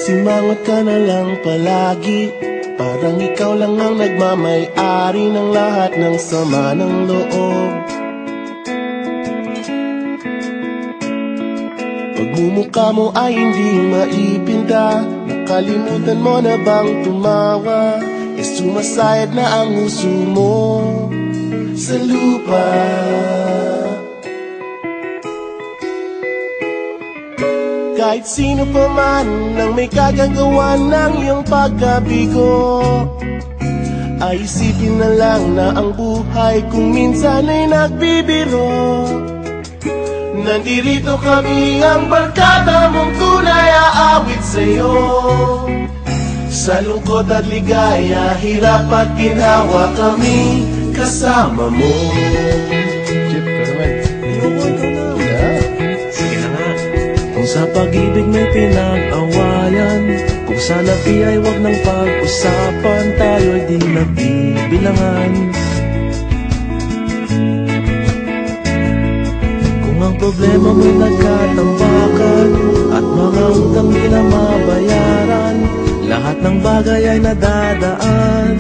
Nakasimangot ka na lang palagi, parang ikaw lang ang nagmamay-ari ng lahat ng sama ng loob. Pagmumukha mo ay hindi maipinta, nakalimutan mo na bang tumawa? Sumasayad na ang huso mo sa lupa. Kahit sino pa man ang may kagagawa ng iyong pagkabigo, ay isipin na lang na ang buhay kung minsan ay nagbibiro. Nandirito kami, ang barkada mong tunay aawit sa'yo. Sa lungkot at ligaya, hirap at ginhawa, kami kasama mo. Chip, naman. Sige na nga. Kung sa pag-ibig may pinag-awayan, kung sa labi ay wag nang pag-usapan, tayo'y di nagbibilangan. Kung ang problema mo'y nagkatambakan at mga utang di na mabayaran, lahat ng bagay ay nadadaan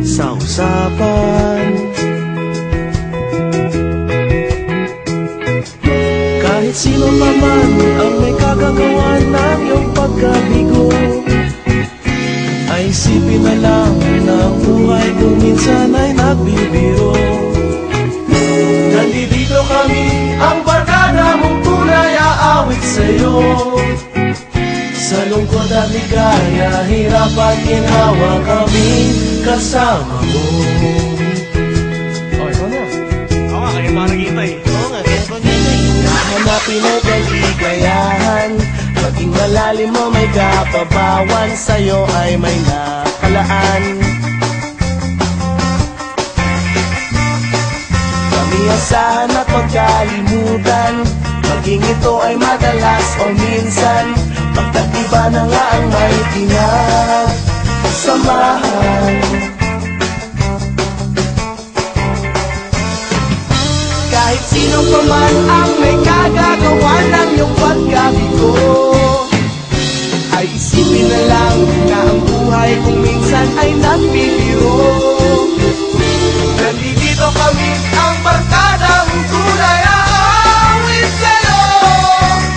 sa usapan. Kahit sino pa man ang may kagagawa ng iyong pagkabigo, ay isipin na lang na ang buhay kung minsan ay nagbibiro. Nandito kami, ang barkada mong tunay aawit sa'yo. Sa lungkot at ligaya, hirap at ginhawa, kami kasama mo. Oh, ikaw na. Oo nga, kaya parang hintay. Oo nga, kaya pag-ibig hahanapin ay kaligayahan. Maging malalim mo may kapabawan, sa'yo ay may nakalaan. Kami asahan at magkalimutan, maging ito ay madalas o minsan, pagtag-iba na nga ang may pinagsamahan. Kahit sino pa man ang may kagagawa ng iyong pagkabigo, ay isipin na lang na ang buhay kung minsan ay nagbibiro. Nandito kami, ang barkada mong tunay aawit sa'yo.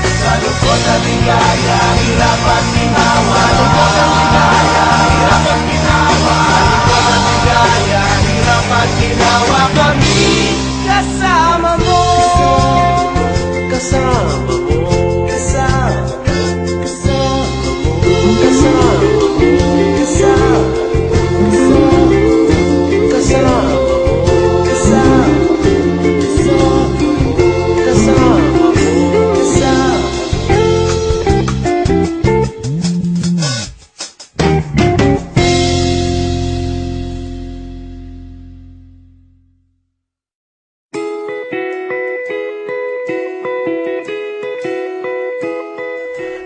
Sa lungkot at ligaya, hirap at ginhawa. Sa lungkot at ligaya, hirap at ginhawa. Sa lungkot at ligaya, hirap at ginhawa, kami kasama mo. Kasama mo, Kasama mo. kasama mo, Kasama mo. kasama mo, kasama mo.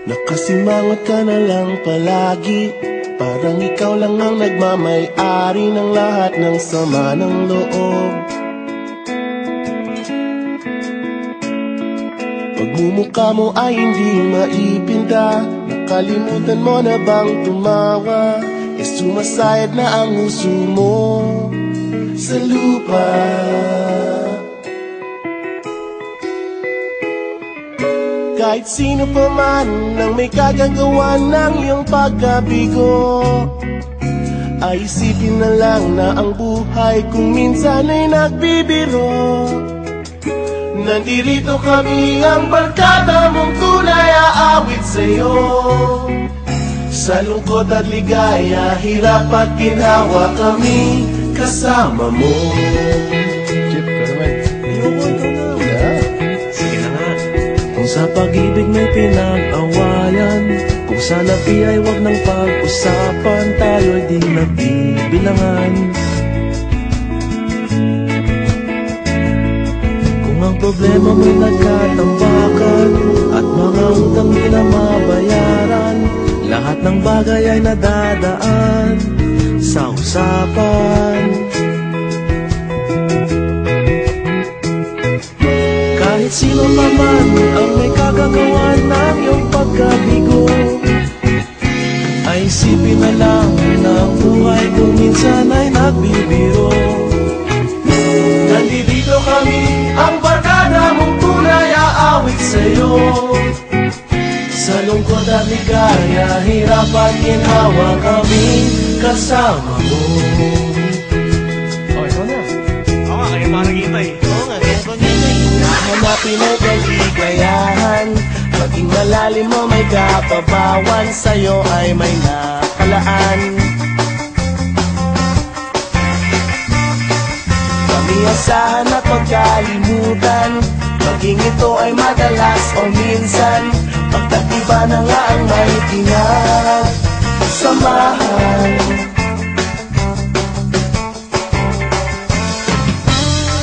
Nakasimangot ka na lang palagi, parang ikaw lang ang nagmamay-ari ng lahat ng sama ng loob. Pagmumukha mo ay hindi maipinta, nakalimutan mo na bang tumawa? Sumasayad na ang huso mo sa lupa. Kahit sino pa man ang may kagagawa ng iyong pagkabigo, ay isipin na lang na ang buhay kung minsan ay nagbibiro. Nandirito kami, ang barkada mong tunay aawit sa'yo. Sa lungkot at ligaya, hirap at ginhawa, kami kasama mo. Chip, naman. Sige na nga. Kung sa pag-ibig may pinag-awayan, kung sa labi ay wag nang pag-usapan, tayo'y di nagbibilangan. Kung ang problema mo'y nagkatambakan at mga utang di na mabayaran, lahat ng bagay ay nadadaan sa usapan. Kahit sino pa man ang may kagagawa ng iyong pagkabigo, isipin na lang na ang buhay kung minsan ay nagbibiro. Nandito kami, ang barkada mong tunay aawit sa'yo. Sa lungkot at ligaya, hirap at ginhawa kami kasama mo. Oh, ikaw na. Oo nga, kayo pa nakikita Oo nga, kaya ko nila hahanapin ay kaligayahan. Maging malalim mo may kapabawan, sa'yo ay may nakalaan. Kamiyasahan at pagkalimutan, maging ito ay madalas o minsan, pagtatiba na nga ang may pinagsamahan.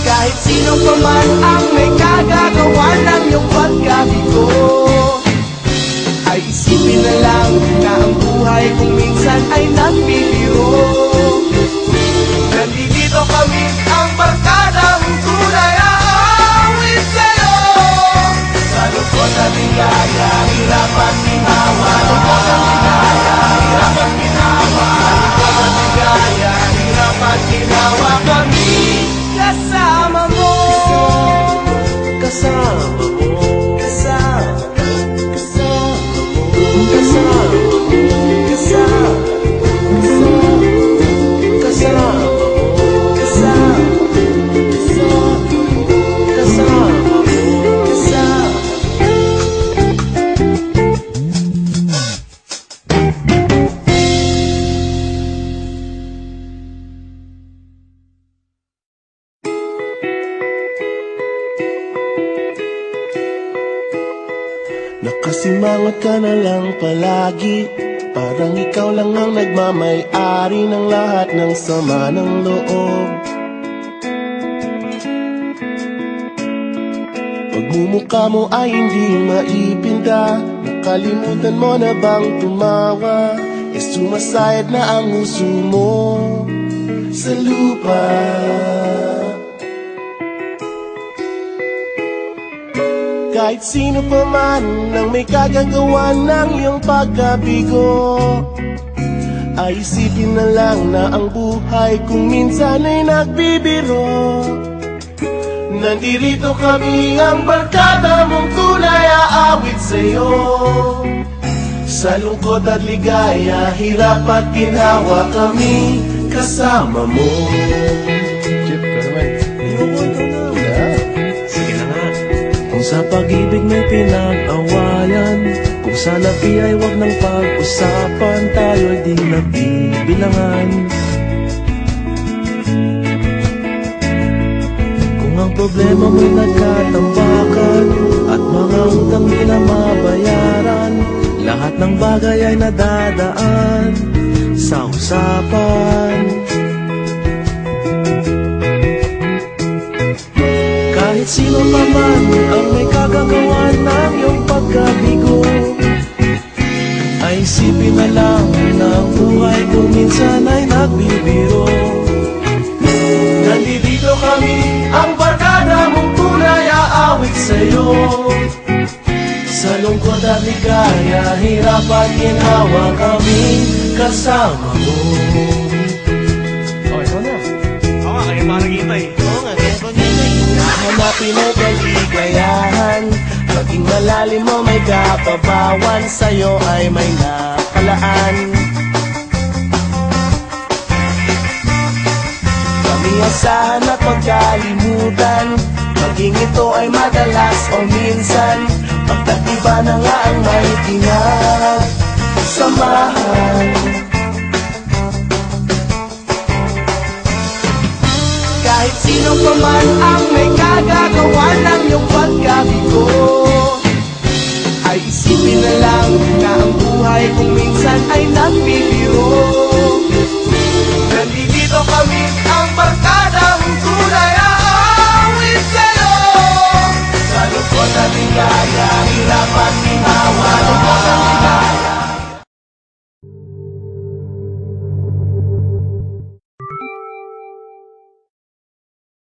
Kahit sino pa man ang may kagagawa ng iyong pagkabigo, ay isipin na lang na ang buhay kung minsan ay nagbibiro. Nandito kami, ang barkada mong tunay aawit sa'yo. Sa lungkot at ligaya, hirap at ginawa. Sa lungkot at ligaya, hirap at ginawa. Sa lungkot at ligaya, hirap at ginawa kami kasama mo. Kasama mo, Kasama, kasama mo, kasama mo, kasama, kasama mo, kasama, kasama mo. kasama. Nakasimangot ka na lang palagi, parang ikaw lang ang nagmamay-ari ng lahat ng sama ng loob. Pagmumukha mo ay hindi maipinta, nakalimutan mo na bang tumawa? Sumasayad na ang huso mo sa lupa. Kahit sino pa man ang may kagagawa ng iyong pagkabigo, ay isipin na lang na ang buhay kung minsan ay nagbibiro. Nandito kami, ang barkada mong tunay aawit sa'yo. Sa lungkot at ligaya, hirap at ginhawa kami kasama mo. Jeff, ka naman. Sige na nga. Kung sa pag-ibig may pinag-awayan, kung sa labi ay wag nang pag-usapan, tayo'y di nagbibilangan. Kung ang problema mo'y nagkatambakan at mga utang di na mabayaran, lahat ng bagay ay nadadaan sa usapan. Kahit sino pa man ang may kagagawa ng iyong pagkabigo, ay isipin na lang na ang buhay kung minsan ay nagbibiro. Nandito kami, ang barkada mong tunay aawit sa'yo. Sa lungkot at ligaya, hirap at ginhawa kami kasama mo. Oh, ikaw na. Oo nga, kayo pa nakikita Oo nga, kaya ko nila hahanapin ay kaligayahan. Maging malalim mo may kapabawan, sa'yo ay may nakalaan. Kamiyasahan at pagkalimutan, maging ito ay madalas o minsan, pagtatiba na nga ang may pinagsamahan. Kahit sino pa man ang may kagagawa ng iyong pagkabigo, ay isipin na lang na ang buhay kung minsan ay nagbibiro. Nandito kami,